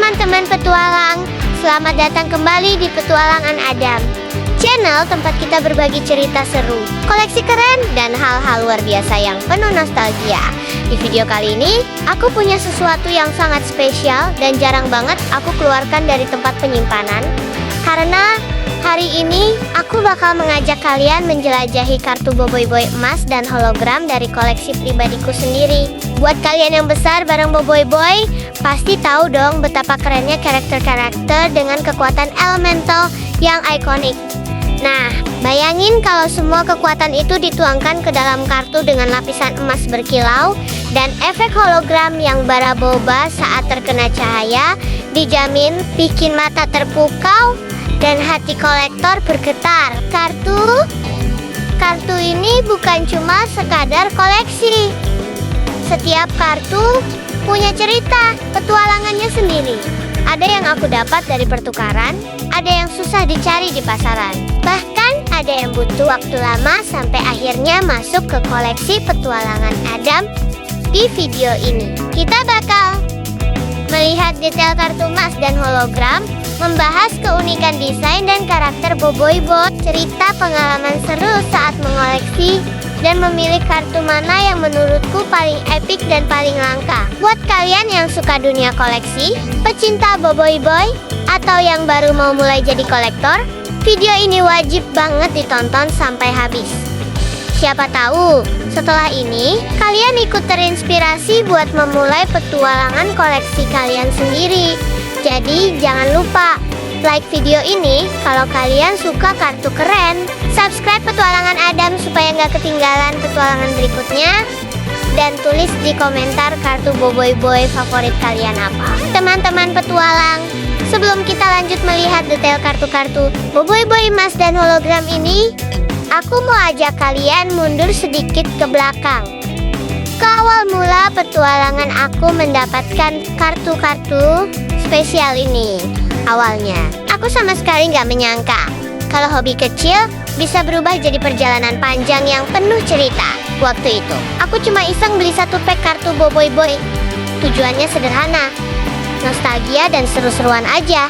teman-teman petualang, selamat datang kembali di Petualangan Adam, channel tempat kita berbagi cerita seru, koleksi keren, dan hal-hal luar biasa yang penuh nostalgia. Di video kali ini, aku punya sesuatu yang sangat spesial dan jarang banget aku keluarkan dari tempat penyimpanan. Karena hari ini, aku bakal mengajak kalian menjelajahi kartu Boboiboy emas dan hologram dari koleksi pribadiku sendiri. Buat kalian yang besar bareng Boboiboy, pasti tahu dong betapa kerennya karakter-karakter dengan kekuatan elemental yang ikonik. Nah, bayangin kalau semua kekuatan itu dituangkan ke dalam kartu dengan lapisan emas berkilau dan efek hologram yang bara-boba saat terkena cahaya, dijamin bikin mata terpukau dan hati kolektor bergetar. Kartu ini bukan cuma sekadar koleksi. Setiap kartu punya cerita, petualangannya sendiri. Ada yang aku dapat dari pertukaran, ada yang susah dicari di pasaran. Bahkan ada yang butuh waktu lama sampai akhirnya masuk ke koleksi Petualangan Adam. Di video ini, kita bakal melihat detail kartu emas dan hologram, membahas keunikan desain dan karakter Boboiboy, cerita pengalaman seru saat mengoleksi, dan memilih kartu mana yang menurutku paling epik dan paling langka. Buat kalian yang suka dunia koleksi, pecinta Boboiboy, atau yang baru mau mulai jadi kolektor, video ini wajib banget ditonton sampai habis. Siapa tahu, setelah ini, kalian ikut terinspirasi buat memulai petualangan koleksi kalian sendiri. Jadi, jangan lupa like video ini kalau kalian suka kartu keren. Subscribe Petualangan Adam supaya nggak ketinggalan petualangan berikutnya. Dan tulis di komentar kartu Boboiboy favorit kalian apa. Teman-teman petualang, sebelum kita lanjut melihat detail kartu-kartu Boboiboy emas dan hologram ini, aku mau ajak kalian mundur sedikit ke belakang. Ke awal mula petualangan aku mendapatkan kartu-kartu spesial ini. Awalnya, aku sama sekali nggak menyangka kalau hobi kecil bisa berubah jadi perjalanan panjang yang penuh cerita. Waktu itu, aku cuma iseng beli satu pack kartu Boboiboy. Tujuannya sederhana, nostalgia dan seru-seruan aja.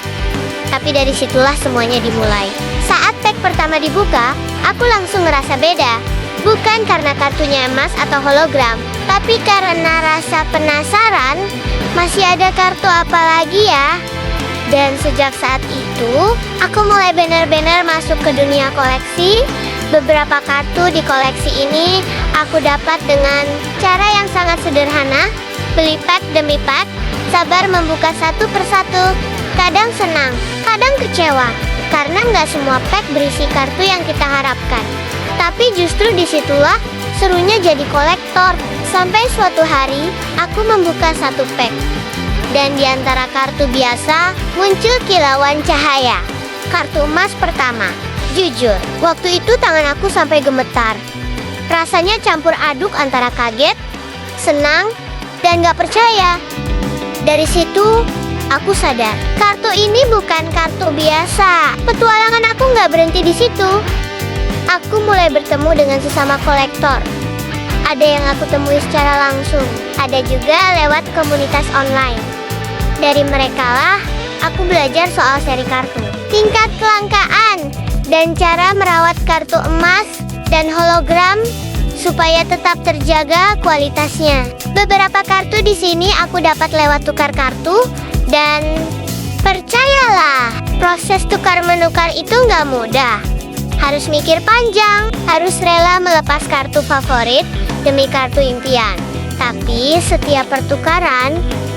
Tapi dari situlah semuanya dimulai. Saat pack pertama dibuka, aku langsung ngerasa beda. Bukan karena kartunya emas atau hologram, tapi karena rasa penasaran, masih ada kartu apa lagi ya? Dan sejak saat itu, aku mulai benar-benar masuk ke dunia koleksi. Beberapa kartu di koleksi ini aku dapat dengan cara yang sangat sederhana. Beli pack demi pack, sabar membuka satu persatu. Kadang senang, kadang kecewa, karena nggak semua pack berisi kartu yang kita harapkan. Tapi justru disitulah serunya jadi kolektor. Sampai suatu hari, aku membuka satu pack. Dan di antara kartu biasa, muncul kilauan cahaya. Kartu emas pertama. Jujur, waktu itu tangan aku sampai gemetar. Rasanya campur aduk antara kaget, senang, dan gak percaya. Dari situ, aku sadar, kartu ini bukan kartu biasa. Petualangan aku gak berhenti di situ. Aku mulai bertemu dengan sesama kolektor. Ada yang aku temui secara langsung, ada juga lewat komunitas online. Dari merekalah aku belajar soal seri kartu, tingkat kelangkaan, dan cara merawat kartu emas dan hologram supaya tetap terjaga kualitasnya. Beberapa kartu di sini aku dapat lewat tukar kartu, dan percayalah, proses tukar-menukar itu nggak mudah. Harus mikir panjang, harus rela melepas kartu favorit demi kartu impian. Tapi setiap pertukaran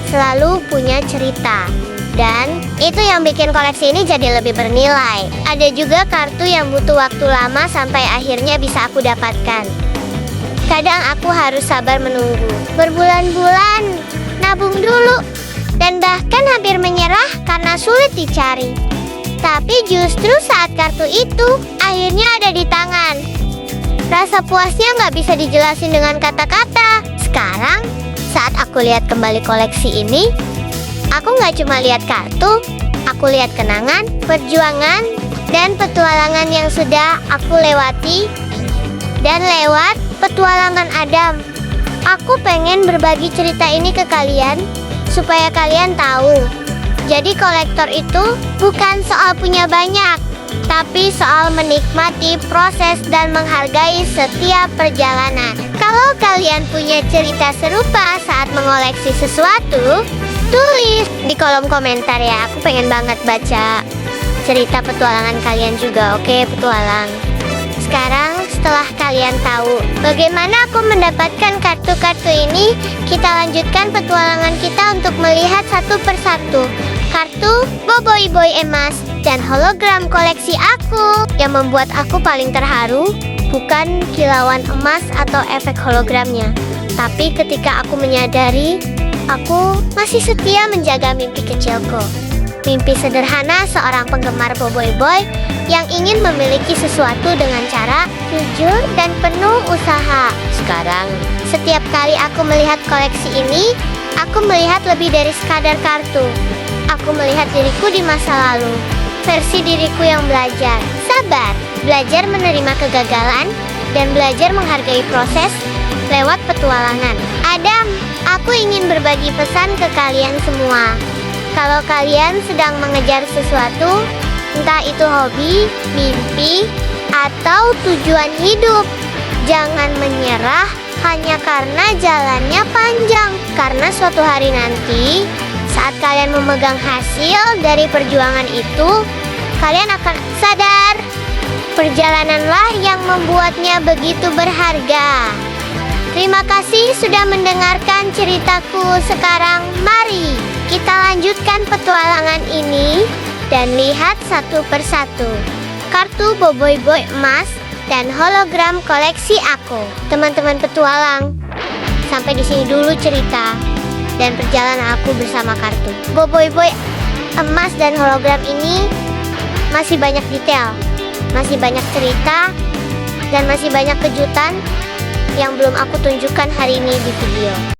selalu punya cerita. Dan itu yang bikin koleksi ini jadi lebih bernilai. Ada juga kartu yang butuh waktu lama sampai akhirnya bisa aku dapatkan. Kadang aku harus sabar menunggu, berbulan-bulan, nabung dulu, dan bahkan hampir menyerah karena sulit dicari. Tapi justru saat kartu itu akhirnya ada di tangan, rasa puasnya nggak bisa dijelasin dengan kata-kata. Sekarang, saat aku lihat kembali koleksi ini, aku nggak cuma lihat kartu, aku lihat kenangan, perjuangan, dan petualangan yang sudah aku lewati. Dan lewat Petualangan Adam, aku pengen berbagi cerita ini ke kalian, supaya kalian tahu Jadi kolektor itu bukan soal punya banyak, tapi soal menikmati proses dan menghargai setiap perjalanan. Kalau kalian punya cerita serupa saat mengoleksi sesuatu, tulis di kolom komentar ya. Aku pengen banget baca cerita petualangan kalian juga. Oke, petualang. Sekarang setelah kalian tahu bagaimana aku mendapatkan kartu-kartu ini, kita lanjutkan petualangan kita untuk melihat satu persatu kartu Boboiboy emas dan hologram koleksi aku. Yang membuat aku paling terharu bukan kilauan emas atau efek hologramnya, tapi ketika aku menyadari aku masih setia menjaga mimpi kecilku. Mimpi sederhana seorang penggemar Boboiboy yang ingin memiliki sesuatu dengan cara jujur dan penuh usaha. Sekarang, setiap kali aku melihat koleksi ini, aku melihat lebih dari sekadar kartu. Aku melihat diriku di masa lalu, versi diriku yang belajar, sabar, belajar menerima kegagalan, dan belajar menghargai proses lewat petualangan. Adam, aku ingin berbagi pesan ke kalian semua. Kalau kalian sedang mengejar sesuatu, entah itu hobi, mimpi, atau tujuan hidup, jangan menyerah hanya karena jalannya panjang. Karena suatu hari nanti, saat kalian memegang hasil dari perjuangan itu, kalian akan sadar perjalananlah yang membuatnya begitu berharga. Terima kasih sudah mendengarkan ceritaku. Sekarang mari kita lanjutkan petualangan ini dan lihat satu persatu kartu Boboiboy emas dan hologram koleksi aku. Teman-teman petualang, sampai di sini dulu cerita dan perjalanan aku bersama kartu Boboiboy emas dan hologram ini. Masih banyak detail, masih banyak cerita, dan masih banyak kejutan yang belum aku tunjukkan hari ini di video.